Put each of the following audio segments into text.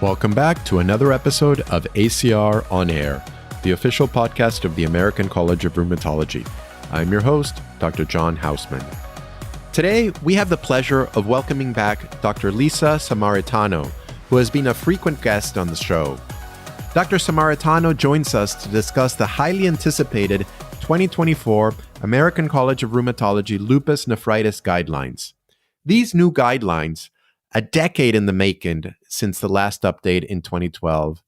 Welcome back to another episode of ACR On Air, the official podcast of the American College of Rheumatology. I'm your host, Dr. John Hausman. Today, we have the pleasure of welcoming back Dr. Lisa Samaritano, who has been a frequent guest on the show. Dr. Samaritano joins us to discuss the highly anticipated 2024 American College of Rheumatology Lupus Nephritis Guidelines. These new guidelines, a decade in the making since the last update in 2012,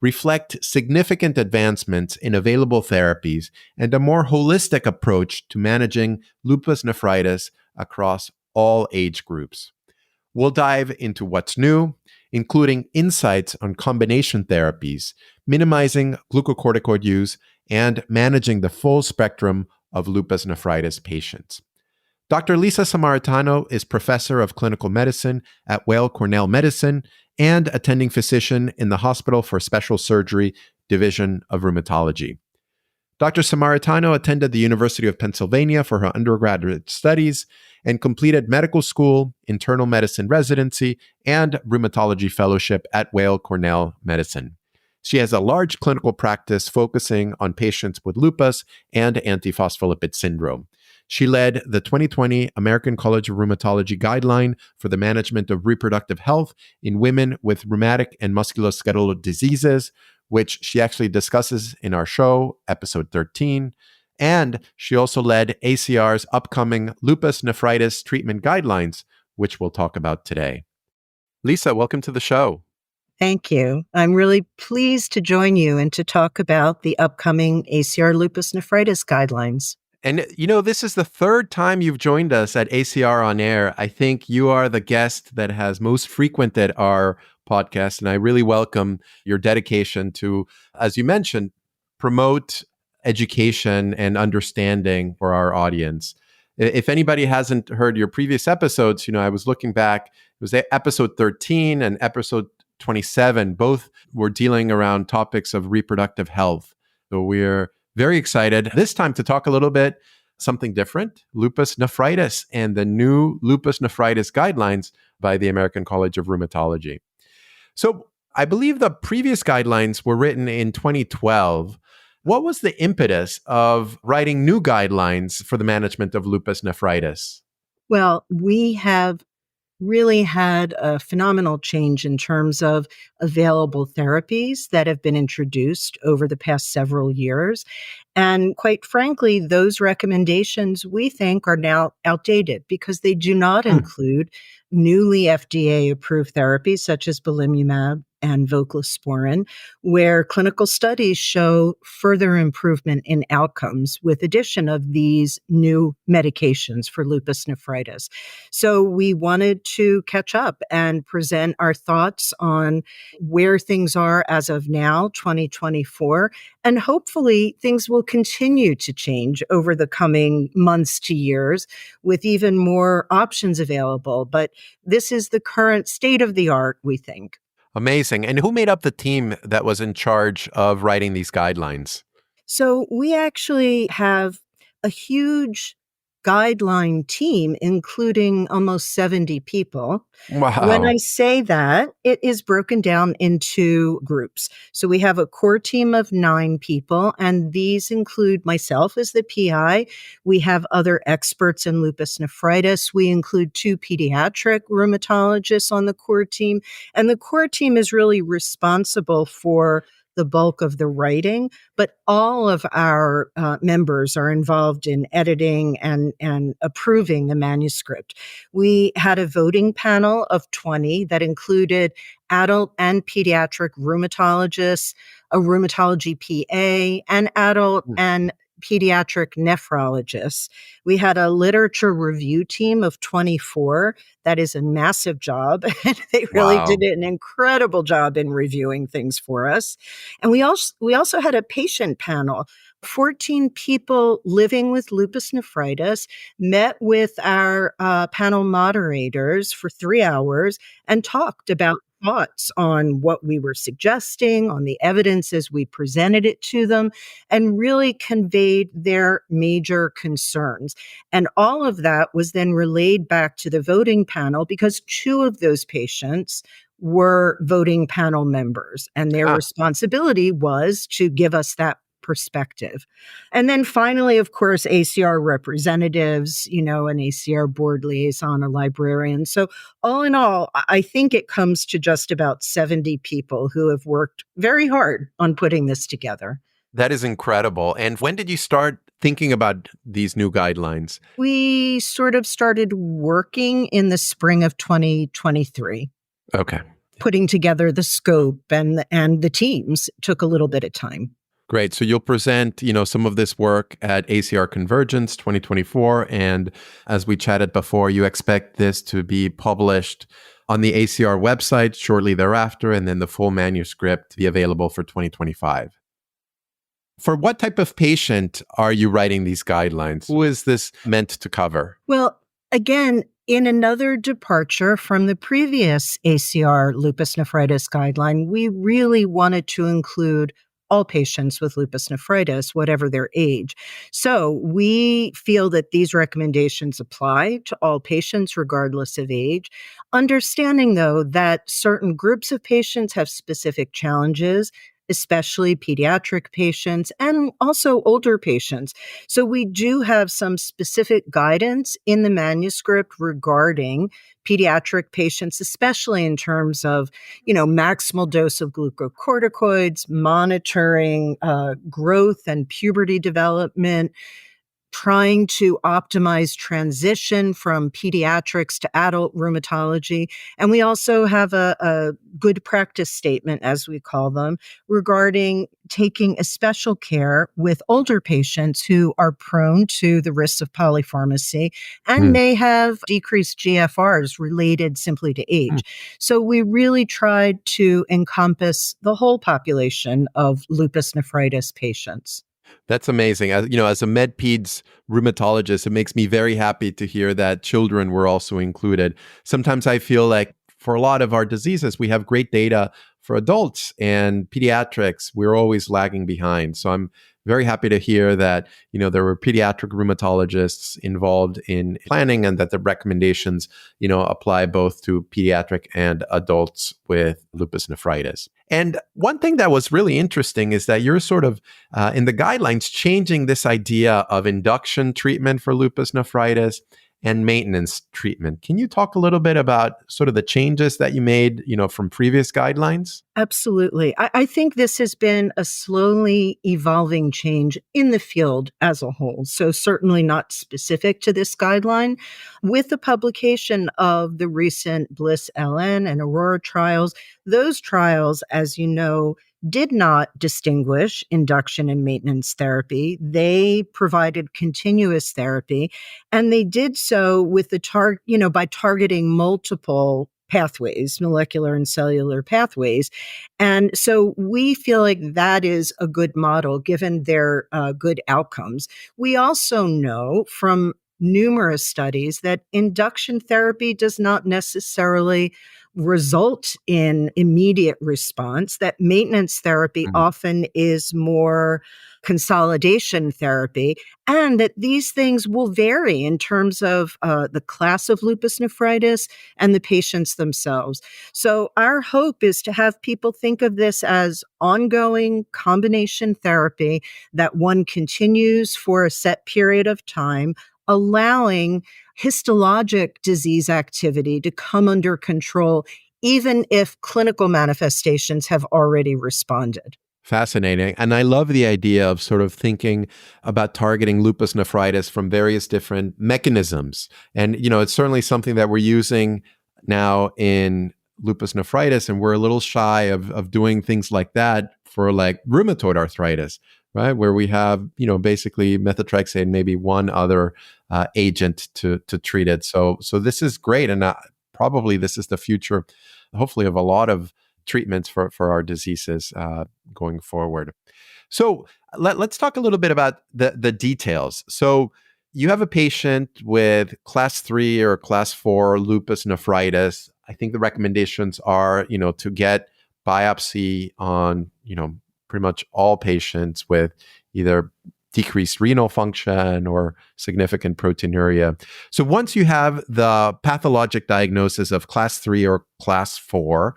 reflect significant advancements in available therapies and a more holistic approach to managing lupus nephritis across all age groups. We'll dive into what's new, including insights on combination therapies, minimizing glucocorticoid use, and managing the full spectrum of lupus nephritis patients. Dr. Lisa Samaritano is professor of clinical medicine at Weill Cornell Medicine and attending physician in the Hospital for Special Surgery Division of Rheumatology. Dr. Samaritano attended the University of Pennsylvania for her undergraduate studies and completed medical school, internal medicine residency, and rheumatology fellowship at Weill Cornell Medicine. She has a large clinical practice focusing on patients with lupus and antiphospholipid syndrome. She led the 2020 American College of Rheumatology Guideline for the management of reproductive health in women with rheumatic and musculoskeletal diseases, which she actually discusses in our show, episode 13. And she also led ACR's upcoming lupus nephritis treatment guidelines, which we'll talk about today. Lisa, welcome to the show. Thank you. I'm really pleased to join you and to talk about the upcoming ACR lupus nephritis guidelines. And, this is the third time you've joined us at ACR On Air. I think you are the guest that has most frequented our podcast, and I really welcome your dedication to, as you mentioned, promote education and understanding for our audience. If anybody hasn't heard your previous episodes, I was looking back, it was episode 13 and episode 27. Both were dealing around topics of reproductive health. So we're very excited this time to talk a little bit something different, lupus nephritis and the new lupus nephritis guidelines by the American College of Rheumatology. So I believe the previous guidelines were written in 2012. What was the impetus of writing new guidelines for the management of lupus nephritis? Well, we have really had a phenomenal change in terms of available therapies that have been introduced over the past several years. And quite frankly, those recommendations we think are now outdated because they do not include newly FDA-approved therapies such as belimumab and voclosporin, where clinical studies show further improvement in outcomes with addition of these new medications for lupus nephritis. So we wanted to catch up and present our thoughts on where things are as of now, 2024, and hopefully things will continue to change over the coming months to years with even more options available. But this is the current state of the art, we think. Amazing. And who made up the team that was in charge of writing these guidelines? So we actually have a huge guideline team, including almost 70 people. Wow. When I say that, it is broken down into groups. So we have a core team of 9 people, and these include myself as the PI. We have other experts in lupus nephritis. We include 2 pediatric rheumatologists on the core team, and the core team is really responsible for the bulk of the writing, but all of our members are involved in editing and approving the manuscript. We had a voting panel of 20 that included adult and pediatric rheumatologists, a rheumatology PA, and adult and pediatric nephrologists. We had a literature review team of 24. That is a massive job. And they really did an incredible job in reviewing things for us. And we also had a patient panel. 14 people living with lupus nephritis met with our panel moderators for 3 hours and talked about thoughts on what we were suggesting, on the evidence as we presented it to them, and really conveyed their major concerns. And all of that was then relayed back to the voting panel because 2 of those patients were voting panel members, and their responsibility was to give us that perspective. And then finally, of course, ACR representatives, an ACR board liaison, a librarian. So all in all, I think it comes to just about 70 people who have worked very hard on putting this together. That is incredible. And when did you start thinking about these new guidelines? We sort of started working in the spring of 2023. Okay. Putting together the scope and the teams took a little bit of time. Great. So you'll present, some of this work at ACR Convergence 2024. And as we chatted before, you expect this to be published on the ACR website shortly thereafter, and then the full manuscript be available for 2025. For what type of patient are you writing these guidelines? Who is this meant to cover? Well, again, in another departure from the previous ACR lupus nephritis guideline, we really wanted to include all patients with lupus nephritis, whatever their age. So we feel that these recommendations apply to all patients, regardless of age. Understanding, though, that certain groups of patients have specific challenges, especially pediatric patients and also older patients. So we do have some specific guidance in the manuscript regarding pediatric patients, especially in terms of, maximal dose of glucocorticoids, monitoring growth and puberty development, trying to optimize transition from pediatrics to adult rheumatology. And we also have a good practice statement, as we call them, regarding taking a special care with older patients who are prone to the risks of polypharmacy and may have decreased GFRs related simply to age. So we really tried to encompass the whole population of lupus nephritis patients. That's amazing. As a med-peds rheumatologist, it makes me very happy to hear that children were also included. Sometimes I feel like for a lot of our diseases, we have great data for adults, and pediatrics, we're always lagging behind. So I'm very happy to hear that, there were pediatric rheumatologists involved in planning, and that the recommendations, apply both to pediatric and adults with lupus nephritis. And one thing that was really interesting is that you're sort of, in the guidelines, changing this idea of induction treatment for lupus nephritis and maintenance treatment. Can you talk a little bit about sort of the changes that you made, from previous guidelines? Absolutely. I think this has been a slowly evolving change in the field as a whole. So certainly not specific to this guideline. With the publication of the recent BLISS-LN and Aurora trials, those trials, as you know, did not distinguish induction and maintenance therapy. They provided continuous therapy, and they did so with the by targeting multiple pathways, molecular and cellular pathways. And so we feel like that is a good model given their good outcomes. We also know from numerous studies that induction therapy does not necessarily result in immediate response, that maintenance therapy often is more consolidation therapy, and that these things will vary in terms of the class of lupus nephritis and the patients themselves. So our hope is to have people think of this as ongoing combination therapy that one continues for a set period of time, allowing histologic disease activity to come under control, even if clinical manifestations have already responded. Fascinating. And I love the idea of sort of thinking about targeting lupus nephritis from various different mechanisms. And, it's certainly something that we're using now in lupus nephritis, and we're a little shy of doing things like that for like rheumatoid arthritis, right? Where we have, basically methotrexate and maybe one other agent to treat it. So this is great. And probably this is the future, hopefully, of a lot of treatments for our diseases going forward. So let's talk a little bit about the details. So you have a patient with class 3 or class 4 lupus nephritis. I think the recommendations are, to get biopsy on, pretty much all patients with either decreased renal function or significant proteinuria. So once you have the pathologic diagnosis of class 3 or class 4,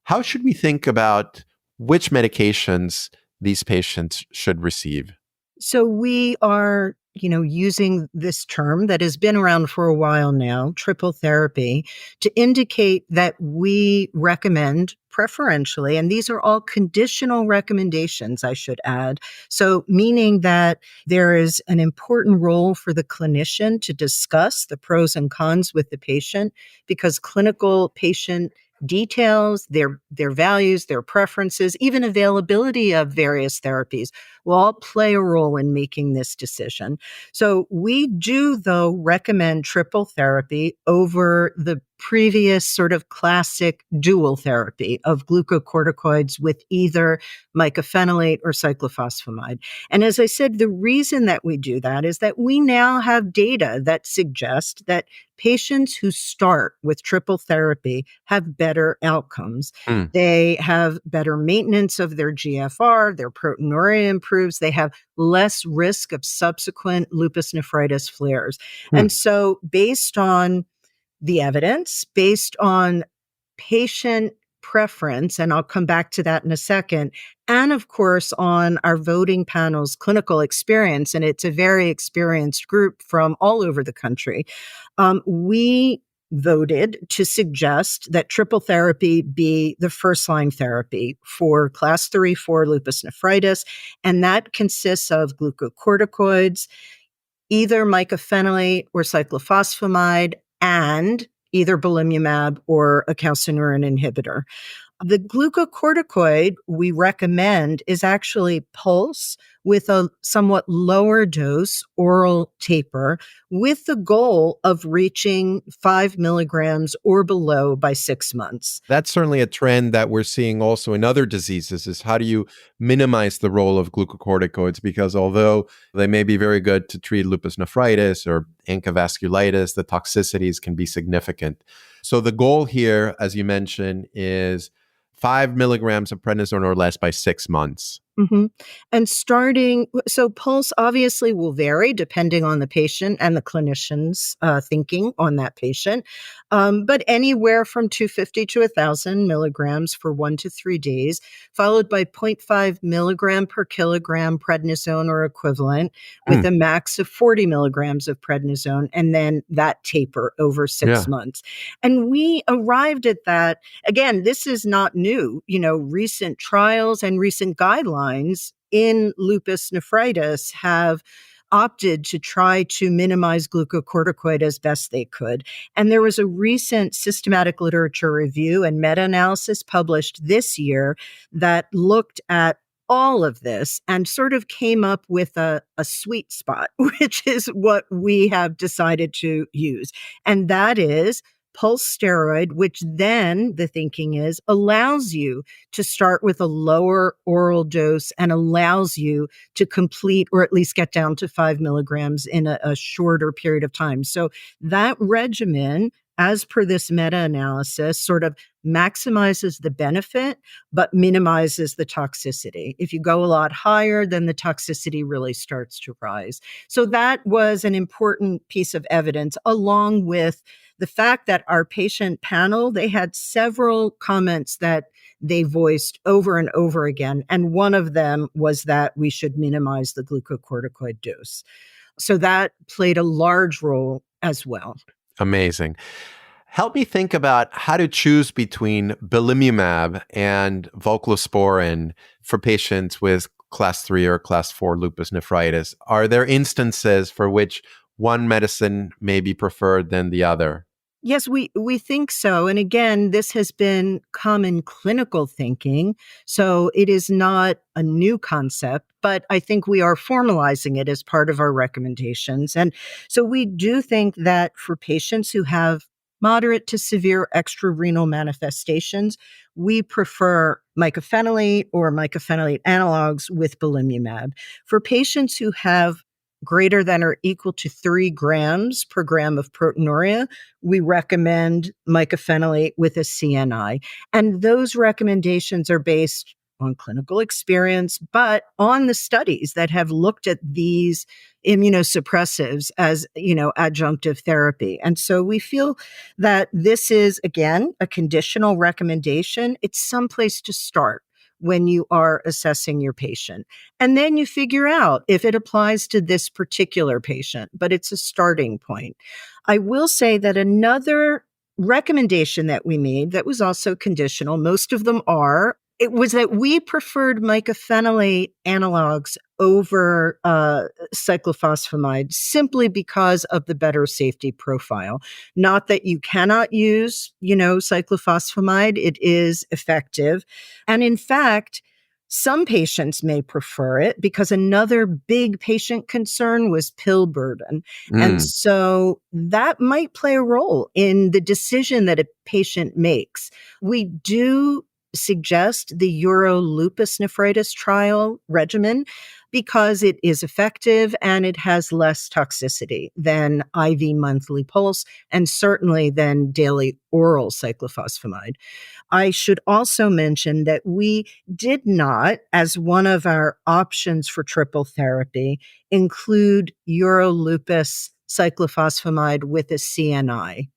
how should we think about which medications these patients should receive? So we are, using this term that has been around for a while now, triple therapy, to indicate that we recommend preferentially, and these are all conditional recommendations, I should add. So meaning that there is an important role for the clinician to discuss the pros and cons with the patient, because clinical patient details, their values, their preferences, even availability of various therapies will all play a role in making this decision. So we do, though, recommend triple therapy over the previous sort of classic dual therapy of glucocorticoids with either mycophenolate or cyclophosphamide. And as I said, the reason that we do that is that we now have data that suggest that patients who start with triple therapy have better outcomes. Mm. They have better maintenance of their GFR, their proteinuria improves, they have less risk of subsequent lupus nephritis flares. Mm. And so based on the evidence, based on patient preference, and I'll come back to that in a second, and of course on our voting panel's clinical experience, and it's a very experienced group from all over the country, we voted to suggest that triple therapy be the first-line therapy for class 3-4 lupus nephritis, and that consists of glucocorticoids, either mycophenolate or cyclophosphamide, and either belimumab or a calcineurin inhibitor. The glucocorticoid we recommend is actually Pulse with a somewhat lower dose oral taper, with the goal of reaching 5 milligrams or below by 6 months. That's certainly a trend that we're seeing also in other diseases, is how do you minimize the role of glucocorticoids? Because although they may be very good to treat lupus nephritis or ANCA vasculitis, the toxicities can be significant. So the goal here, as you mentioned, is 5 milligrams of prednisone or less by 6 months. Mm-hmm. And so Pulse obviously will vary depending on the patient and the clinician's thinking on that patient, but anywhere from 250 to 1,000 milligrams for 1 to 3 days, followed by 0.5 milligram per kilogram prednisone or equivalent, with a max of 40 milligrams of prednisone, and then that taper over 6 months. And we arrived at that. Again, this is not new. Recent trials and recent guidelines in lupus nephritis have opted to try to minimize glucocorticoid as best they could. And there was a recent systematic literature review and meta-analysis published this year that looked at all of this and sort of came up with a sweet spot, which is what we have decided to use. And that is Pulse steroid, which then the thinking is allows you to start with a lower oral dose and allows you to complete or at least get down to 5 milligrams in a shorter period of time. So that regimen, as per this meta-analysis, sort of maximizes the benefit, but minimizes the toxicity. If you go a lot higher, then the toxicity really starts to rise. So that was an important piece of evidence, along with the fact that our patient panel, they had several comments that they voiced over and over again. And one of them was that we should minimize the glucocorticoid dose. So that played a large role as well. Amazing. Help me think about how to choose between belimumab and voclosporin for patients with class 3 or class 4 lupus nephritis. Are there instances for which one medicine may be preferred than the other? Yes, we think so. And again, this has been common clinical thinking. So it is not a new concept, but I think we are formalizing it as part of our recommendations. And so we do think that for patients who have moderate to severe extrarenal manifestations, we prefer mycophenolate or mycophenolate analogs with belimumab. For patients who have greater than or equal to 3 grams per gram of proteinuria, we recommend mycophenolate with a CNI. And those recommendations are based on clinical experience, but on the studies that have looked at these immunosuppressives as, adjunctive therapy. And so we feel that this is, again, a conditional recommendation. It's someplace to start when you are assessing your patient. And then you figure out if it applies to this particular patient, but it's a starting point. I will say that another recommendation that we made that was also conditional, most of them are, it was that we preferred mycophenolate analogs over cyclophosphamide simply because of the better safety profile. Not that you cannot use, cyclophosphamide. It is effective. And in fact, some patients may prefer it because another big patient concern was pill burden. And so that might play a role in the decision that a patient makes. We do suggest the Lupus Nephritis trial regimen because it is effective and it has less toxicity than IV monthly pulse and certainly than daily oral cyclophosphamide. I should also mention that we did not, as one of our options for triple therapy, include Lupus cyclophosphamide with a CNI.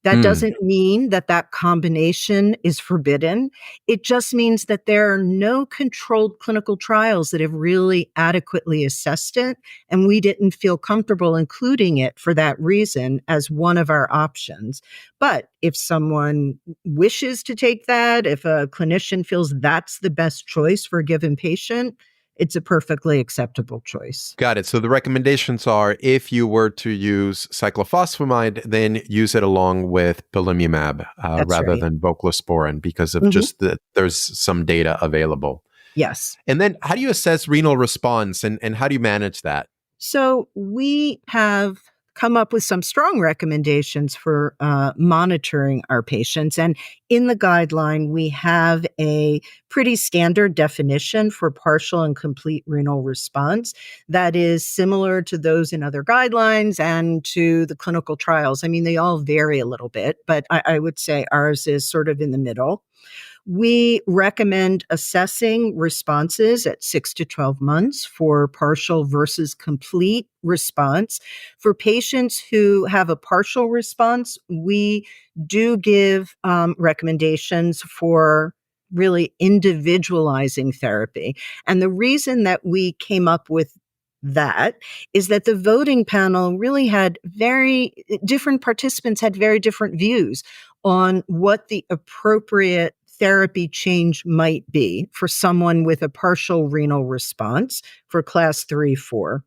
That doesn't mean that that combination is forbidden. It just means that there are no controlled clinical trials that have really adequately assessed it, and we didn't feel comfortable including it for that reason as one of our options. But if someone wishes to take that, if a clinician feels that's the best choice for a given patient, it's a perfectly acceptable choice. Got it. So the recommendations are if you were to use cyclophosphamide, then use it along with belimumab rather right. than voclosporin because of just there's some data available. Yes. And then how do you assess renal response and how do you manage that? So we have come up with some strong recommendations for monitoring our patients. And in the guideline, we have a pretty standard definition for partial and complete renal response that is similar to those in other guidelines and to the clinical trials. I mean, they all vary a little bit, but I would say ours is sort of in the middle. We recommend assessing responses at 6 to 12 months for partial versus complete response. For patients who have a partial response, we do give recommendations for really individualizing therapy. And the reason that we came up with that is that the voting panel really had different participants had very different views on what the appropriate therapy change might be for someone with a partial renal response for class 3-4.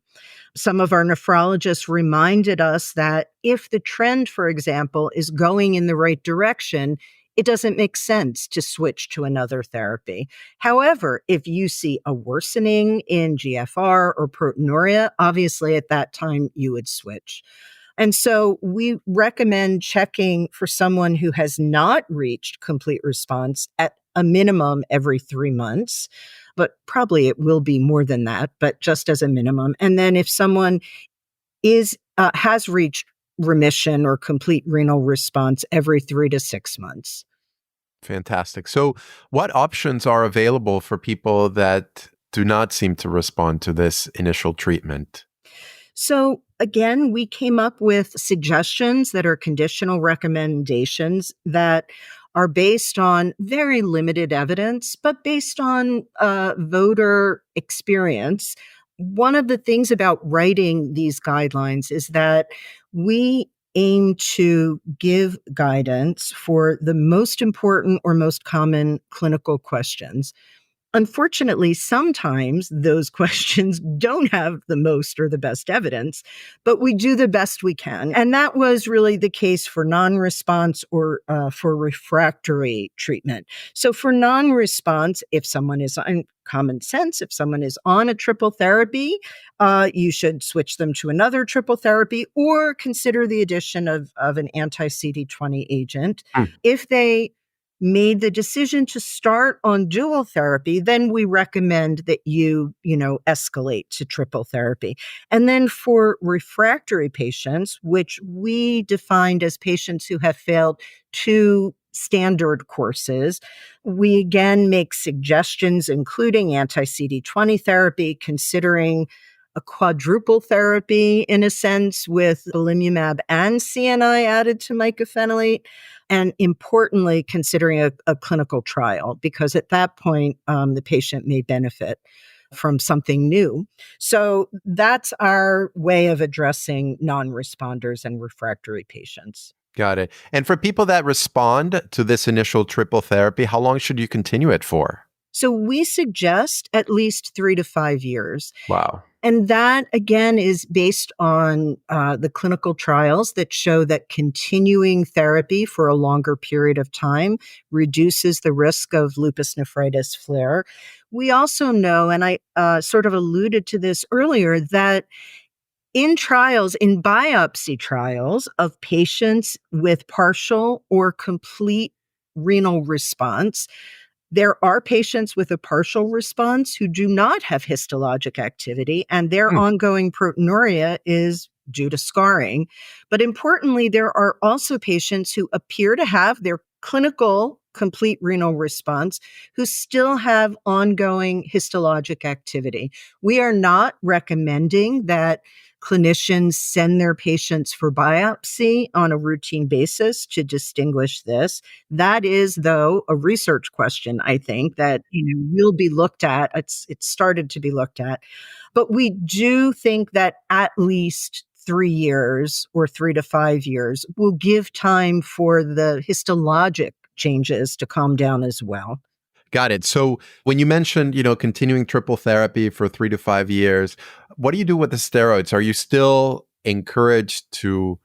Some of our nephrologists reminded us that if the trend, for example, is going in the right direction, it doesn't make sense to switch to another therapy. However, if you see a worsening in GFR or proteinuria, obviously at that time you would switch. And so we recommend checking for someone who has not reached complete response at a minimum every 3 months, but probably it will be more than that, but just as a minimum. And then if someone has reached remission or complete renal response every 3 to 6 months. Fantastic. So what options are available for people that do not seem to respond to this initial treatment? So again, we came up with suggestions that are conditional recommendations that are based on very limited evidence, but based on voter experience. One of the things about writing these guidelines is that we aim to give guidance for the most important or most common clinical questions. Unfortunately, sometimes those questions don't have the most or the best evidence, but we do the best we can. And that was really the case for non-response or for refractory treatment. So for non-response, if someone is on common sense, if someone is on a triple therapy, you should switch them to another triple therapy or consider the addition of an anti-CD20 agent. If they made the decision to start on dual therapy, then we recommend that you escalate to triple therapy. And then for refractory patients, which we defined as patients who have failed 2 standard courses. We again make suggestions, including anti-CD20 therapy, considering a quadruple therapy in a sense with belimumab and CNI added to mycophenolate, and importantly, considering a clinical trial, because at that point, the patient may benefit from something new. So that's our way of addressing non-responders and refractory patients. Got it. And for people that respond to this initial triple therapy, how long should you continue it for? So we suggest at least 3 to 5 years. Wow. And that, again, is based on the clinical trials that show that continuing therapy for a longer period of time reduces the risk of lupus nephritis flare. We also know, and I sort of alluded to this earlier, that in trials, in biopsy trials of patients with partial or complete renal response, there are patients with a partial response who do not have histologic activity, and their ongoing proteinuria is due to scarring. But importantly, there are also patients who appear to have their clinical complete renal response who still have ongoing histologic activity. We are not recommending that clinicians send their patients for biopsy on a routine basis to distinguish this. That is, though, a research question, I think, that will be looked at. It's started to be looked at. But we do think that at least 3 years or 3 to 5 years will give time for the histologic changes to calm down as well. Got it. So when you mentioned, continuing triple therapy for 3 to 5 years, what do you do with the steroids? Are you still encouraged to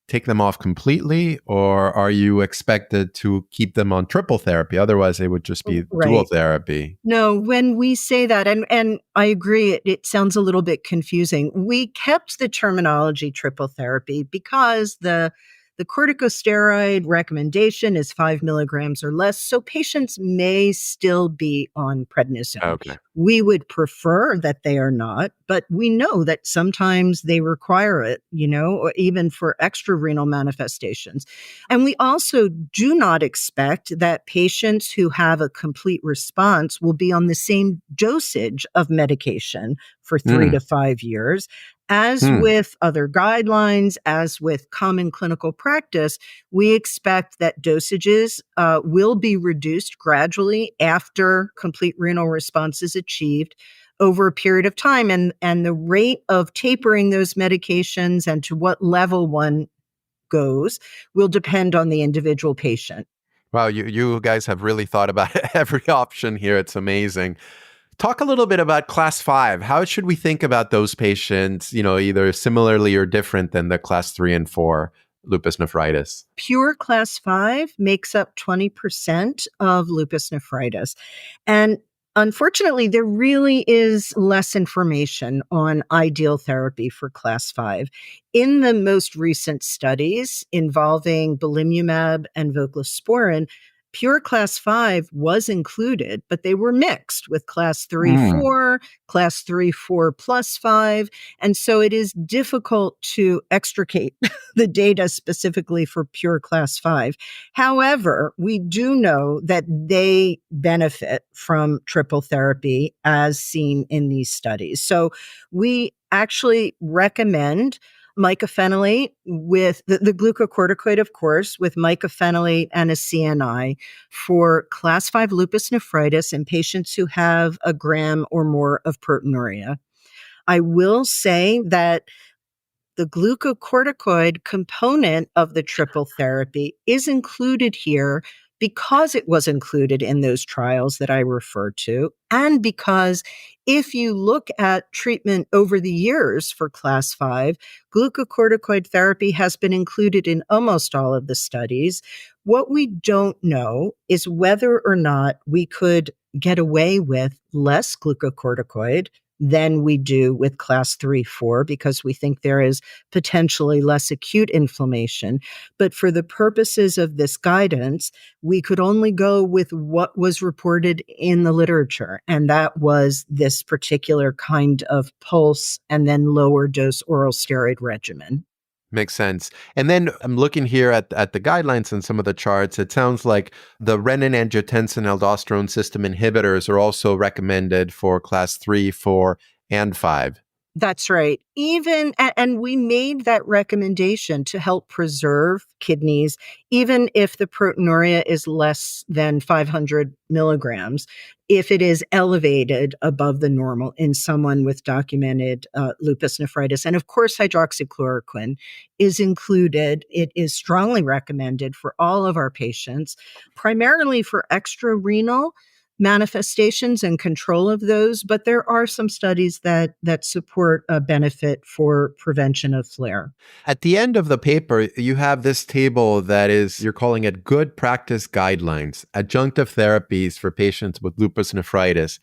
take them off completely, or are you expected to keep them on triple therapy? Otherwise, they would just be dual therapy. No, when we say that, and I agree, it sounds a little bit confusing. We kept the terminology triple therapy because the corticosteroid recommendation is 5 milligrams or less, so patients may still be on prednisone. Okay. We would prefer that they are not, but we know that sometimes they require it, or even for extrarenal manifestations. And we also do not expect that patients who have a complete response will be on the same dosage of medication for 3 to 5 years. As with other guidelines, as with common clinical practice, we expect that dosages will be reduced gradually after complete renal response is achieved over a period of time. And the rate of tapering those medications and to what level one goes will depend on the individual patient. Wow, you guys have really thought about every option here. It's amazing. Talk a little bit about class 5. How should we think about those patients, either similarly or different than the class 3 and 4 lupus nephritis? Pure class 5 makes up 20% of lupus nephritis. And unfortunately, there really is less information on ideal therapy for class 5. In the most recent studies involving belimumab and voclosporin, pure class 5 was included, but they were mixed with class 3-4, class 3-4 plus 5. And so it is difficult to extricate the data specifically for pure class 5. However, we do know that they benefit from triple therapy as seen in these studies. So we actually recommend mycophenolate with the glucocorticoid, of course, with mycophenolate and a CNI for class 5 lupus nephritis in patients who have a gram or more of proteinuria. I will say that the glucocorticoid component of the triple therapy is included here because it was included in those trials that I referred to, and because if you look at treatment over the years for class 5, glucocorticoid therapy has been included in almost all of the studies. What we don't know is whether or not we could get away with less glucocorticoid than we do with class 3-4, because we think there is potentially less acute inflammation. But for the purposes of this guidance, we could only go with what was reported in the literature, and that was this particular kind of pulse and then lower dose oral steroid regimen. Makes sense. And then I'm looking here at the guidelines and some of the charts. It sounds like the renin-angiotensin-aldosterone system inhibitors are also recommended for class 3, 4, and 5. That's right. And we made that recommendation to help preserve kidneys, even if the proteinuria is less than 500 milligrams, if it is elevated above the normal in someone with documented lupus nephritis. And of course, hydroxychloroquine is included. It is strongly recommended for all of our patients, primarily for extrarenal manifestations and control of those, but there are some studies that support a benefit for prevention of flare. At the end of the paper, you have this table that is, you're calling it good practice guidelines, adjunctive therapies for patients with lupus nephritis.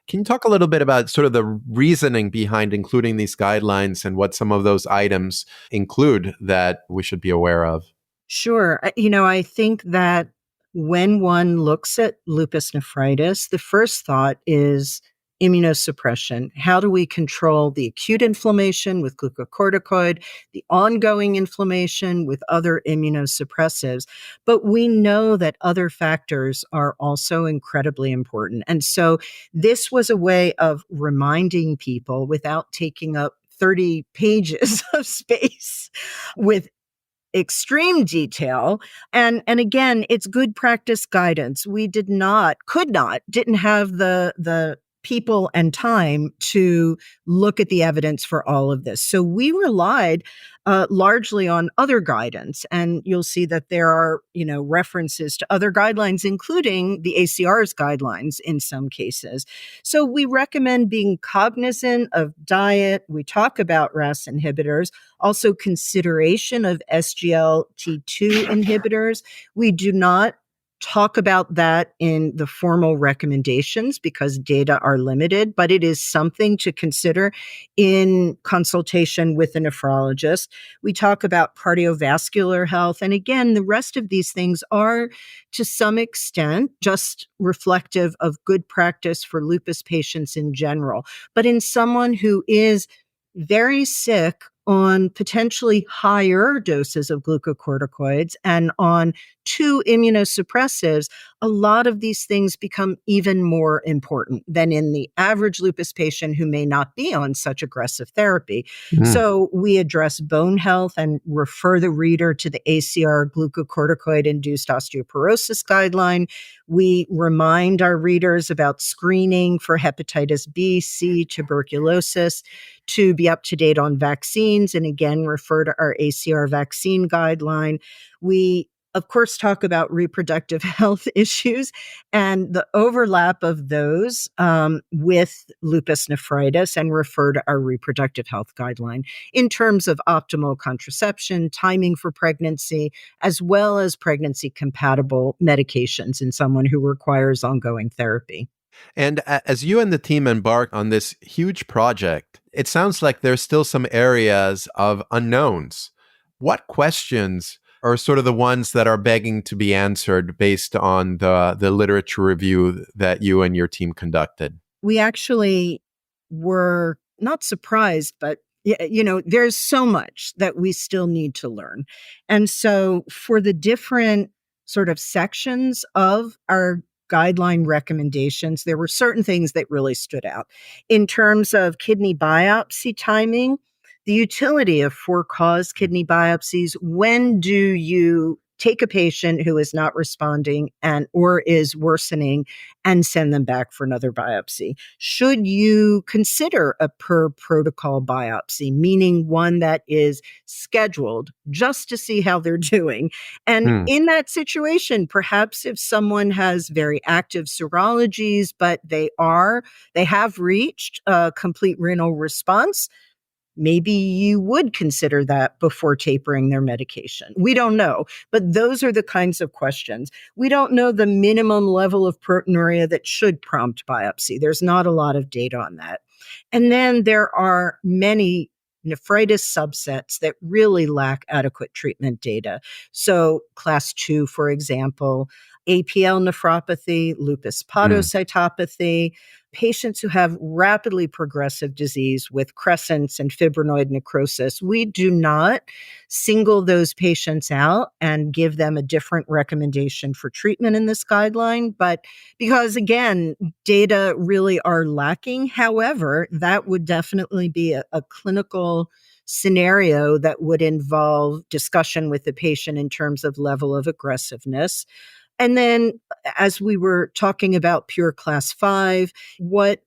Can you talk a little bit about sort of the reasoning behind including these guidelines and what some of those items include that we should be aware of? Sure. I think that when one looks at lupus nephritis, the first thought is immunosuppression. How do we control the acute inflammation with glucocorticoid, the ongoing inflammation with other immunosuppressives? But we know that other factors are also incredibly important. And so this was a way of reminding people without taking up 30 pages of space with extreme detail. And again, it's good practice guidance. We didn't have the people and time to look at the evidence for all of this. So we relied largely on other guidance. And you'll see that there are, references to other guidelines, including the ACR's guidelines in some cases. So we recommend being cognizant of diet. We talk about RAS inhibitors, also consideration of SGLT2 inhibitors. We do not talk about that in the formal recommendations because data are limited, but it is something to consider in consultation with a nephrologist. We talk about cardiovascular health. And again, the rest of these things are to some extent just reflective of good practice for lupus patients in general. But in someone who is very sick on potentially higher doses of glucocorticoids and on 2 immunosuppressives, a lot of these things become even more important than in the average lupus patient who may not be on such aggressive therapy. So we address bone health and refer the reader to the ACR glucocorticoid-induced osteoporosis guideline. We remind our readers about screening for hepatitis B, C, tuberculosis, to be up to date on vaccines, and again, refer to our ACR vaccine guideline. We, of course, talk about reproductive health issues and the overlap of those with lupus nephritis and refer to our reproductive health guideline in terms of optimal contraception, timing for pregnancy, as well as pregnancy-compatible medications in someone who requires ongoing therapy. And as you and the team embark on this huge project, it sounds like there's still some areas of unknowns. What questions are sort of the ones that are begging to be answered based on the literature review that you and your team conducted? We actually were not surprised, but there's so much that we still need to learn. And so for the different sort of sections of our guideline recommendations, there were certain things that really stood out. In terms of kidney biopsy timing, the utility of for-cause kidney biopsies. When do you take a patient who is not responding or is worsening and send them back for another biopsy? Should you consider a per protocol biopsy, meaning one that is scheduled just to see how they're doing? And in that situation, perhaps if someone has very active serologies, but they have reached a complete renal response, maybe you would consider that before tapering their medication. We don't know, but those are the kinds of questions. We don't know the minimum level of proteinuria that should prompt biopsy. There's not a lot of data on that. And then there are many nephritis subsets that really lack adequate treatment data. So class 2, for example, APL nephropathy, lupus podocytopathy, patients who have rapidly progressive disease with crescents and fibrinoid necrosis, we do not single those patients out and give them a different recommendation for treatment in this guideline. But because, again, data really are lacking. However, that would definitely be a clinical scenario that would involve discussion with the patient in terms of level of aggressiveness. And then, as we were talking about pure class 5, what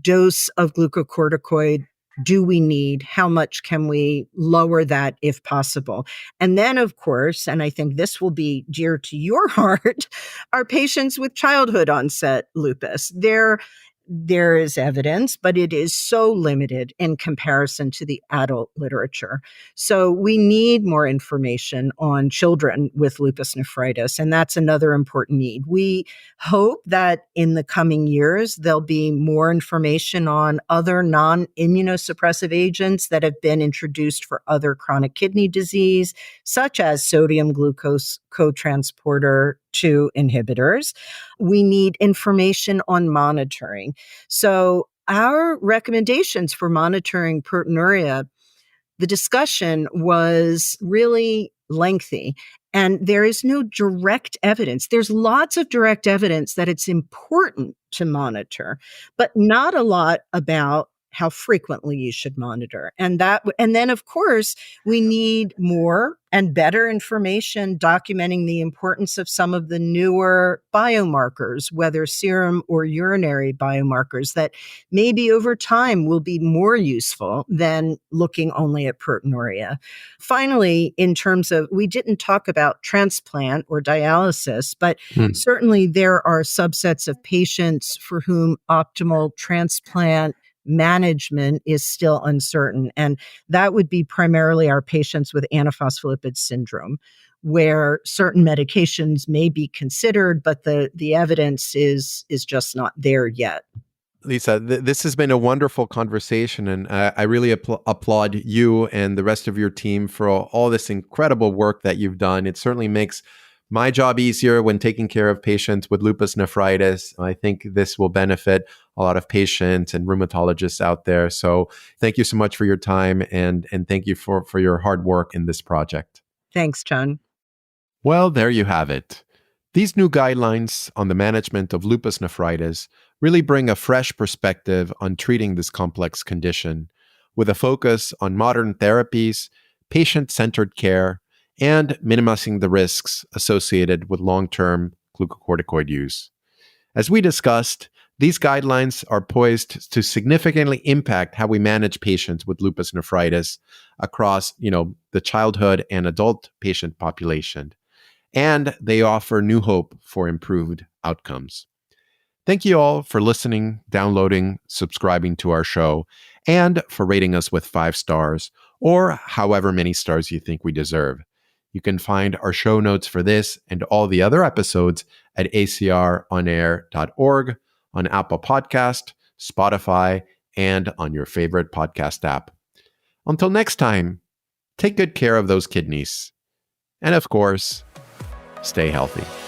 dose of glucocorticoid do we need? How much can we lower that if possible? And then, of course, and I think this will be dear to your heart, are patients with childhood onset lupus. There is evidence, but it is so limited in comparison to the adult literature. So we need more information on children with lupus nephritis, and that's another important need. We hope that in the coming years, there'll be more information on other non-immunosuppressive agents that have been introduced for other chronic kidney disease, such as sodium glucose cotransporter 2 inhibitors. We need information on monitoring. So our recommendations for monitoring proteinuria, the discussion was really lengthy, and there is no direct evidence. There's lots of direct evidence that it's important to monitor, but not a lot about how frequently you should monitor. And then, of course, we need more and better information documenting the importance of some of the newer biomarkers, whether serum or urinary biomarkers, that maybe over time will be more useful than looking only at proteinuria. Finally, in terms of, we didn't talk about transplant or dialysis, but certainly there are subsets of patients for whom optimal transplant management is still uncertain. And that would be primarily our patients with antiphospholipid syndrome, where certain medications may be considered, but the evidence is just not there yet. Lisa, this has been a wonderful conversation, and I really applaud you and the rest of your team for all this incredible work that you've done. It certainly makes my job easier when taking care of patients with lupus nephritis. I think this will benefit a lot of patients and rheumatologists out there. So thank you so much for your time, and thank you for your hard work in this project. Thanks, John. Well, there you have it. These new guidelines on the management of lupus nephritis really bring a fresh perspective on treating this complex condition, with a focus on modern therapies, patient-centered care, and minimizing the risks associated with long-term glucocorticoid use. As we discussed, these guidelines are poised to significantly impact how we manage patients with lupus nephritis across, the childhood and adult patient population, and they offer new hope for improved outcomes. Thank you all for listening, downloading, subscribing to our show, and for rating us with 5 stars, or however many stars you think we deserve. You can find our show notes for this and all the other episodes at acronair.org, on Apple Podcast, Spotify, and on your favorite podcast app. Until next time, take good care of those kidneys. And of course, stay healthy.